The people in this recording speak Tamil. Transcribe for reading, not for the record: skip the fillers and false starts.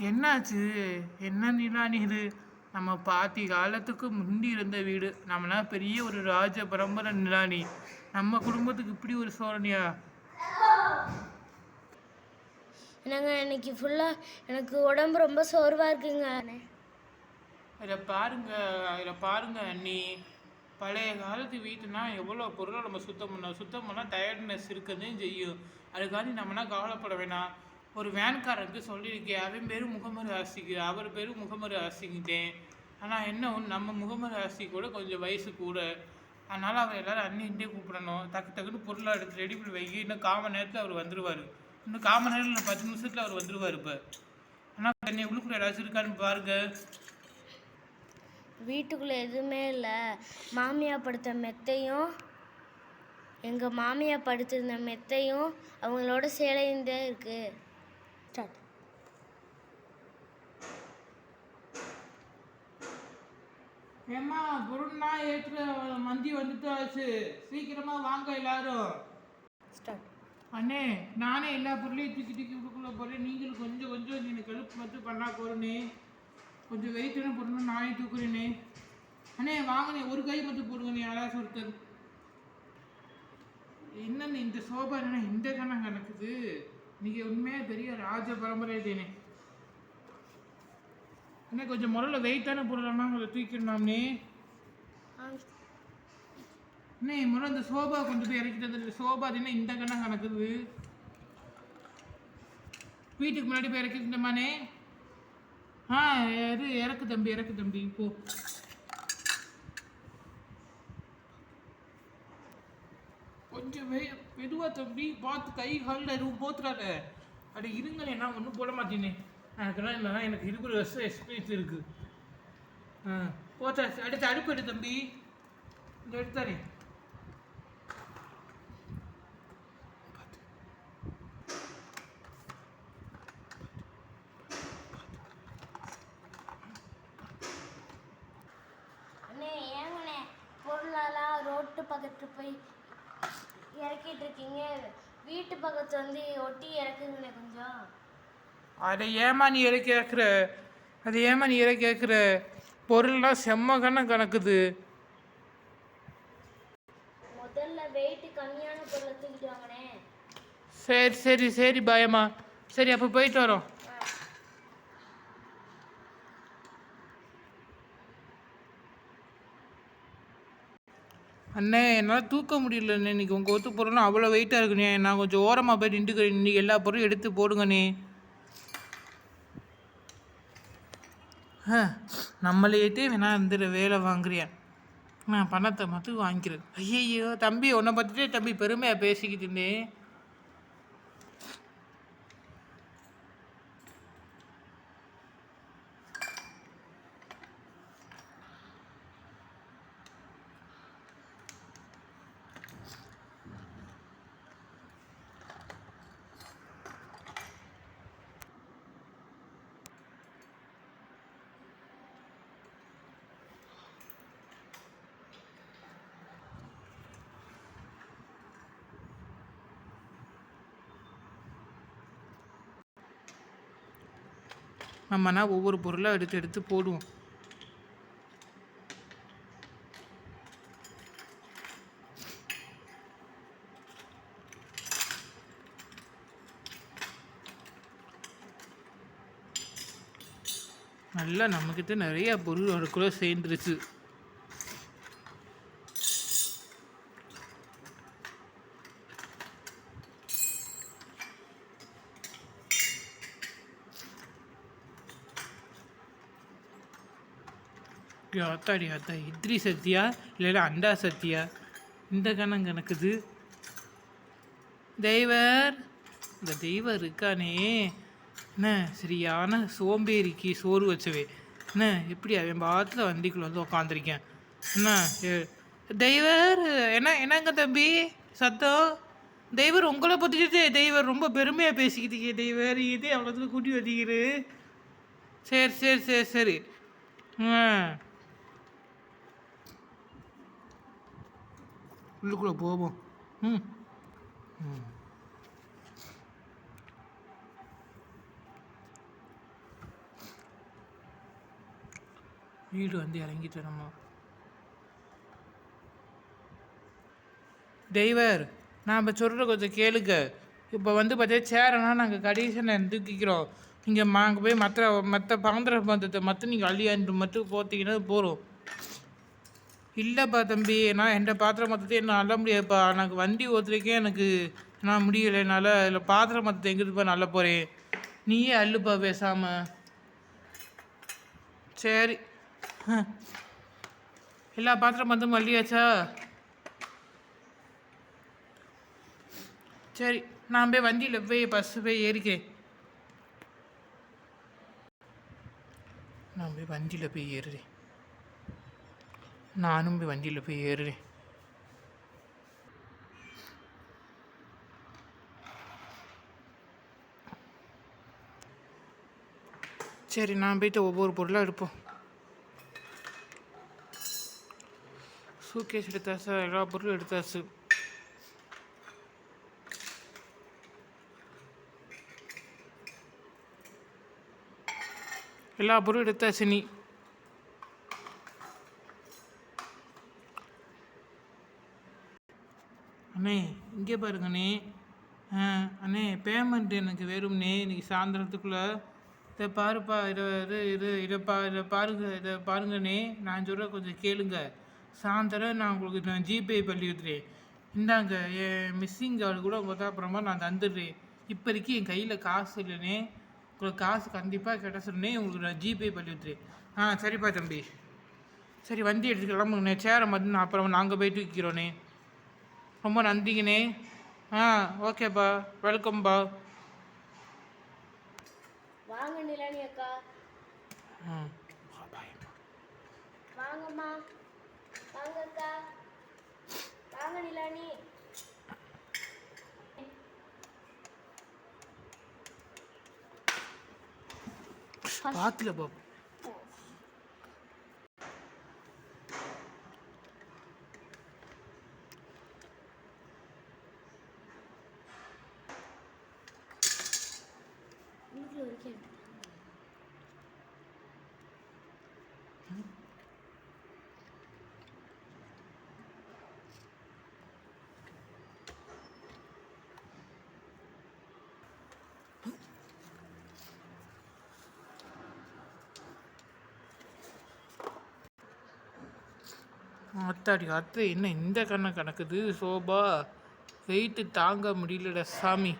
என்னாச்சு? என்ன நிலானி இது? நம்ம பாட்டி காலத்துக்கு முந்தி இருந்த வீடு. நம்மலாம் பெரிய ஒரு ராஜ பரம்பரை நிலானி. நம்ம குடும்பத்துக்கு இப்படி ஒரு சோதனையா? என்னங்க இன்னைக்கு ஃபுல்லாக எனக்கு உடம்பு ரொம்ப சோர்வாக இருக்குங்க. இதில் பாருங்க அண்ணி. பழைய காலத்து வீட்டுனா எவ்வளோ பொருளை நம்ம சுத்தம் பண்ணோம். சுத்தம் பண்ணால் டயர்ட்னஸ் இருக்கதான் செய்யும். அதுக்காண்டி நம்மளாம் கவலைப்பட வேணாம். ஒரு வேன்காரருக்கு சொல்லியிருக்கேன். அவன் பேர் முகமது ஆசிக்கு, அவர் பேர் முகமது ஆசிக்கிட்டேன். ஆனால் என்ன ஒன்று, நம்ம முகமது ஆசி கூட கொஞ்சம் வயசு கூட. அதனால் அவர் எல்லோரும் அண்ணின்ட்டே கூப்பிடணும். டக்குன்னு பொருளை எடுத்து ரெடி பண்ணி வைக்க. இன்னும் காமன் நேரத்தில் அவர் வந்துடுவார். இன்னும் காமன் நேரத்தில் இல்லை, 10 நிமிஷத்தில் அவர் வந்துடுவார். இப்போ ஆனால் என்னை உள்ளுக்குள்ள ஏதாச்சும் இருக்கான்னு பாருங்கள். வீட்டுக்குள்ளே எதுவுமே இல்லை. மாமியா படுத்த மெத்தையும் எங்கள் மாமியா படுத்திருந்த மெத்தையும் அவங்களோட சேலையும் தான் இருக்குது. ஸ்டார்ட். ஏம்மா பொருள்னா ஏற்ற மந்தி வந்துட்டாச்சு, சீக்கிரமா வாங்க எல்லாரும். ஸ்டார்ட். அண்ணே, நானே எல்லா பொருளையும் தூக்கி கொடுக்கல போறேன். நீங்களும் கொஞ்சம் கொஞ்சம் எனக்கு ஹெல்ப் மட்டும் பண்ணா போறேனே. கொஞ்சம் வெயிட்டான பொருள் நானே தூக்குறேனே. அண்ணே வாங்கண்ணே, ஒரு கை மட்டும் போடுங்கண்ணே யாராச்சும் ஒருத்தர். என்னண்ணே இந்த சோபா என்ன இந்த கணக்கு நடக்குது? நீங்கள் உண்மையாக பெரிய ராஜ பரம்பரை தேனே. அண்ணே கொஞ்சம் முதல்ல வெயிட்டான பொருளெல்லாம் கொஞ்சம் தூக்கிடலாம்னே. அண்ணே முதல்ல இந்த சோபா கொண்டு போய் இறக்கிட்டு, சோபா என்ன இந்த கணக்கு நடக்குது? வீட்டுக்கு முன்னாடி போய் இறக்கிட்டுமாண்ணே. இது இறக்கு தம்பி போ. கொஞ்சம் மெதுவா தம்பி, பார்த்து கை காலில் எதுவும் போத்துறாத. அப்படி இருங்களே, நான் ஒன்றும் போட மாட்டேனே. எனக்குலாம் இல்லைனா எனக்கு 20 வருஷம் எக்ஸ்பீரியன்ஸ் இருக்குது. போச்சா? அடுத்து அடுப்பு எடு தம்பி, இந்த எடுத்தாரே. பொருளெல்லாம் ரோட்டு பக்கத்து போய் இறக்கிட்டு இருக்கீங்க. வீட்டு பக்கத்து வந்து ஒட்டி இறக்குங்கண்ணே கொஞ்சம். அதை ஏமா நீ இறக்கி கேட்குற? பொருள்லாம் செம்ம கணக்குது. முதல்ல வெயிட் கம்மியான பொருளை தூக்கிட்டு வாங்கண்ணே. சரி பாயம்மா. சரி அப்போ போயிட்டு வரோம். அண்ணே என்னால் தூக்க முடியலண்ணே. இன்றைக்கி உங்கள் ஒத்து பொருள்லாம் அவ்வளோ வெயிட்டாக இருக்குண்ணே. நான் கொஞ்சம் ஓரமாக போய் நின்றுக்கிறேன். இன்றைக்கி எல்லா பொருளும் எடுத்து போடுங்கண்ணே. நம்மளையிட்டே வேணா இருந்துற வேலை வாங்குறியான். நான் பணத்தை மட்டும் வாங்கிக்கிறேன். ஐயோ தம்பி, உன்னை பற்றிட்டே தம்பி பெருமையாக பேசிக்கிட்டு இருந்தேன். நம்மனா ஒவ்வொரு பொருளாக எடுத்து போடுவோம். நல்லா நம்மக்கிட்ட நிறையா பொருள் அதுக்குள்ளே சேர்ந்துருச்சு. அத்தா இட்லி சத்தியா இல்லைன்னா அண்டா சத்தியா? இந்த கணக்குது. தெய்வர், இந்த தெய்வம் இருக்கானே என்ன சரியான சோம்பேறிக்கு சோறு வச்சவே. என்ன எப்படி அவன் பாத்தில் வண்டிக்குள்ள வந்து உக்காந்துருக்கேன். என்ன தெய்வர், என்னங்க தம்பி சத்தம்? தெய்வர் உங்களை பற்றிட்டு தெய்வர் ரொம்ப பெருமையாக பேசிக்கிட்டீங்க. தெய்வர் இதே அவ்வளோத்துக்கு கூட்டி வச்சுக்கிரு. சரி உள்ளுக்குள்ளே போவோம். வீடு வந்து இறங்கிட்டேனம்மா. டிரைவர், நான் இப்போ சொல்கிற கொஞ்சம் கேளுங்க. இப்போ வந்து பார்த்தா சேரெல்லாம் நாங்கள் கடைசியாக தூக்கிக்கிறோம். நீங்கள் அங்கே போய் மற்ற பாந்திர பந்தத்தை மட்டும் நீங்கள் அள்ளியாண்டு மட்டும் போட்டிங்கன்னா போகிறோம். இல்லைப்பா தம்பி, நான் என் பாத்திரம் மொத்தத்தையும் என்ன அள்ள முடியாதுப்பா. எனக்கு வண்டி ஓத்துறதுக்கே எனக்கு நான் முடியலை. என்னால் இதில் பாத்திரம் மொத்தத்தை எங்கிட்டுப்பா நல்ல போகிறேன். நீயே அள்ளுப்பா பேசாமல். சரி, எல்லா பாத்திரம் மொத்தமும் அள்ளியாச்சா? சரி, நான் போய் வண்டியில் போய் பஸ்ஸு போய் ஏறிக்கேன். நான் போய் வண்டியில் போய் ஏறுறேன். நானும் போய் வண்டியில் போய் ஏறுறேன். சரி, நான் போயிட்டு ஒவ்வொரு பொருளாக எடுப்போம். சூட்கேஸ் எடுத்தாச்சு, எல்லா பொருளும் எடுத்தாச்சு. எல்லா பொருளும் எடுத்தாச்சு. நீ அண்ணே இங்கே பாருங்கண்ணே. அண்ணே பேமெண்ட் எனக்கு வேறும்ண்ணே இன்னைக்கு சாயந்தரத்துக்குள்ளே. இதை பாருப்பா, இதை பாருங்கண்ணே. நான் சொல்கிற கொஞ்சம் கேளுங்க. சாயந்தரம் நான் உங்களுக்கு ஜிபே பண்ணி விட்டுறேன். இந்தாங்க என் மிஸ்ஸிங் கார்டு கூட பார்த்தா அப்புறமா நான் தந்துடுறேன். இப்போதைக்கு என் கையில் காசு இல்லைண்ணே. உங்களுக்கு காசு கண்டிப்பாக கிடச்சிருந்தே உங்களுக்கு நான் ஜிபே பண்ணி விட்டுறேன். சரிப்பா தம்பி. சரி, வண்டி எடுத்துட்டு கிளம்புங்கண்ணே. சேரை மட்டும் நான் அப்புறம் நாங்கள் போயிட்டு வைக்கிறோண்ணே. ரொம்ப நன்றிங்கண்ணே. ஓகேப்பா, வெல்கம்பா. வாங்க நிலானி அக்கா. வாங்கம்மா. வாங்க அக்கா. வாங்க நிலானி. பார்த்துல போ. வீட்டில் ஒரு கேள்வி. அத்தை என்ன இந்த கண்ணை கணக்குது சோபா? வெயிட்டு தாங்க முடியலடா சாமி.